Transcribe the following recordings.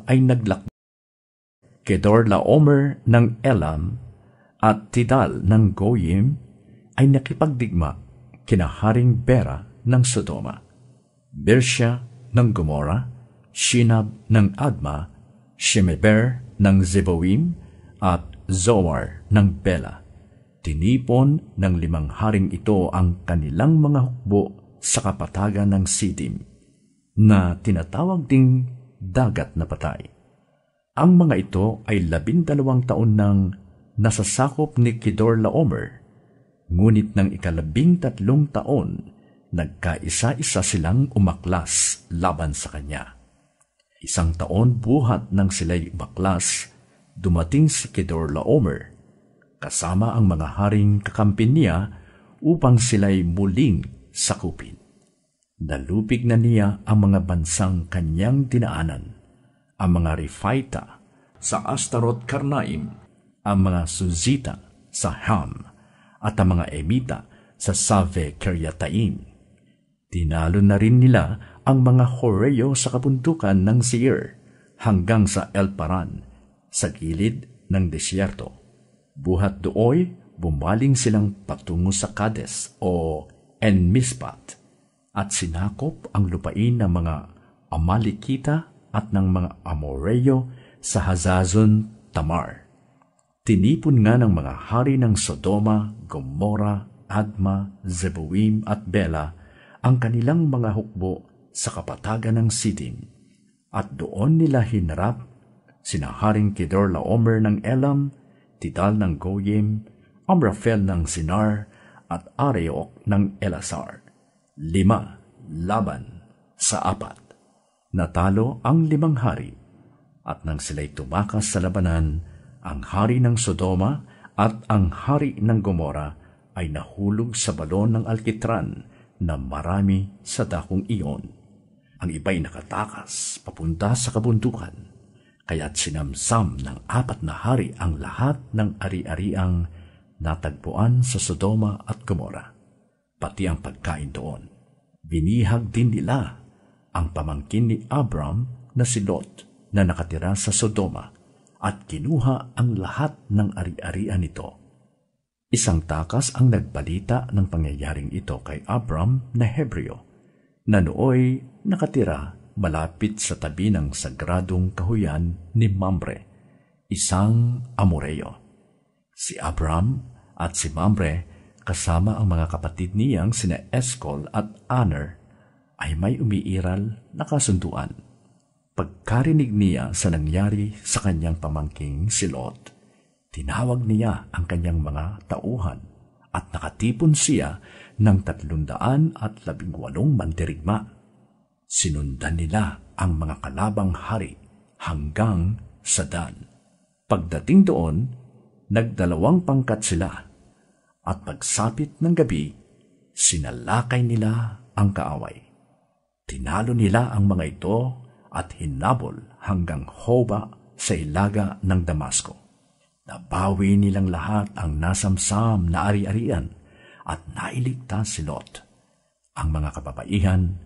ay naglakbay. Kedorlaomer ng Elam at Tidal ng Goyim ay nakipagdigma kina Haring Bera ng Sodoma, Bersha ng Gomora, Shinab ng Adma, Shemeber ng Zeboim, at Zoar ng Bela. Tinipon ng 5 haring ito ang kanilang mga hukbo sa kapatagan ng Sidim, na tinatawag ding dagat na patay. Ang mga ito ay 12 taon nang nasasakop ni Kedorlaomer, ngunit ng 13 taon, nagkaisa-isa silang umaklas laban sa kanya. 1 taon buhat nang sila'y umaklas, dumating si Kedorlaomer kasama ang mga haring kakampi niya upang sila'y muling sakupin. Nalupig na niya ang mga bansang kanyang dinaanan, ang mga Refaita sa Astarot Karnaim, ang mga Suzita sa Ham, at ang mga Emita sa Save Kiryataim. Tinalo na rin nila ang mga Horeo sa kabundukan ng Seir hanggang sa El Paran, sa gilid ng desyerto. Buhat dooy, bumaling silang patungo sa Kades o En-Mispat at sinakop ang lupain ng mga Amalekita at ng mga Amoreo sa Hazazon Tamar. Tinipon nga ng mga hari ng Sodoma, Gomora, Adma, Zeboim at Bela ang kanilang mga hukbo sa kapatagan ng Sidim, at doon nila hinarap sina Haring Kedorlaomer ng Elam, Tidal ng Goyim, Amraphel ng Sinar, at Areok ng Elasar. 5 laban sa 4. Natalo ang 5 hari, at nang sila'y tumakas sa labanan, ang hari ng Sodoma at ang hari ng Gomora ay nahulog sa balon ng alkitran na marami sa dakong iyon. Ang iba'y nakatakas papunta sa kabundukan, kaya't sinamsam ng 4 na hari ang lahat ng ari-ariang natagpuan sa Sodoma at Gomora, pati ang pagkain doon. Binihag din nila ang pamangkin ni Abram na si Lot na nakatira sa Sodoma, at kinuha ang lahat ng ari-arian nito. 1 takas ang nagbalita ng pangyayaring ito kay Abram na Hebreo, na nooy nakatira malapit sa tabi ng sagradong kahuyan ni Mamre, isang Amoreo. Si Abram at si Mamre kasama ang mga kapatid niyang sina Eskol at Aner ay may umiiral na kasunduan. Pagkarinig niya sa nangyari sa kanyang pamangking si Lot, tinawag niya ang kanyang mga tauhan at nakatipon siya ng 318 mandirigma. Sinundan nila ang mga kalabang hari hanggang sa Dan. Pagdating doon, nagdalawang pangkat sila, at pagsapit ng gabi, sinalakay nila ang kaaway. Tinalo nila ang mga ito at hinabol hanggang Hoba sa ilaga ng Damasco. Nabawi nilang lahat ang nasamsam na ari-arian at nailigtas si Lot, ang mga kababaihan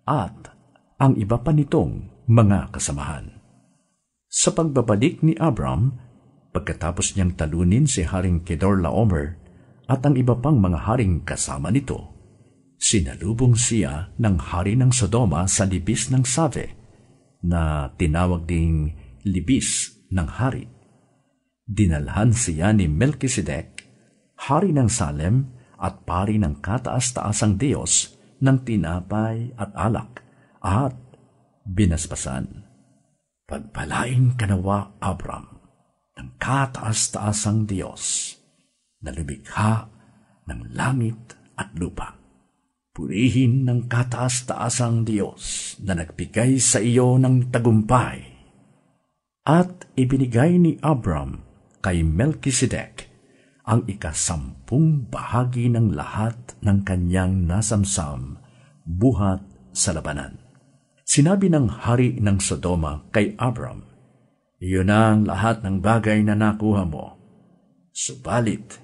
at ang iba pa nitong mga kasamahan. Sa pagbabalik ni Abram, pagkatapos niyang talunin si Haring Kedorlaomer at ang iba pang mga haring kasama nito, sinalubong siya ng hari ng Sodoma sa libis ng Save, na tinawag ding libis ng hari. Dinalhan siya ni Melkisedek, hari ng Salem at pari ng kataas-taasang Diyos, ng tinapay at alak, at binasbasan. Pagpalain ka nawa, Abram, ng kataas-taasang Diyos, na lumikha ng langit at lupa. Purihin ng kataas-taasang Diyos na nagbigay sa iyo ng tagumpay. At ibinigay ni Abram kay Melkisedek ang 10 bahagi ng lahat ng kanyang nasamsam buhat sa labanan. Sinabi ng hari ng Sodoma kay Abram, "Iyon ang lahat ng bagay na nakuha mo. Subalit,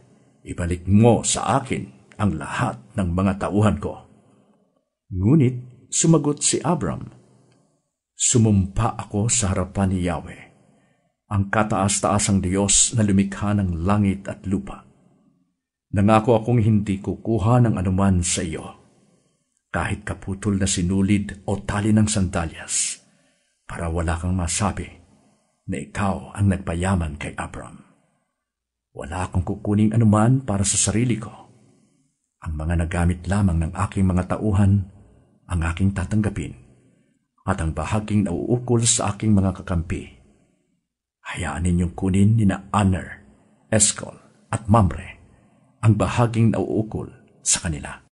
ibalik mo sa akin ang lahat ng mga tauhan ko." Ngunit sumagot si Abram, Sumumpa ako sa harapan ni Yahweh, ang kataas-taasang Diyos na lumikha ng langit at lupa. Nangako akong hindi kukuha ng anuman sa iyo, kahit kaputol na sinulid o tali ng sandalyas, para wala kang masabi na ikaw ang nagpayaman kay Abram. Wala akong kukuning anuman para sa sarili ko. Ang mga nagamit lamang ng aking mga tauhan ang aking tatanggapin, at ang bahaging nauukol sa aking mga kakampi, hayaan ninyong kunin ni na Aner, Eskol at Mamre ang bahaging nauukol sa kanila.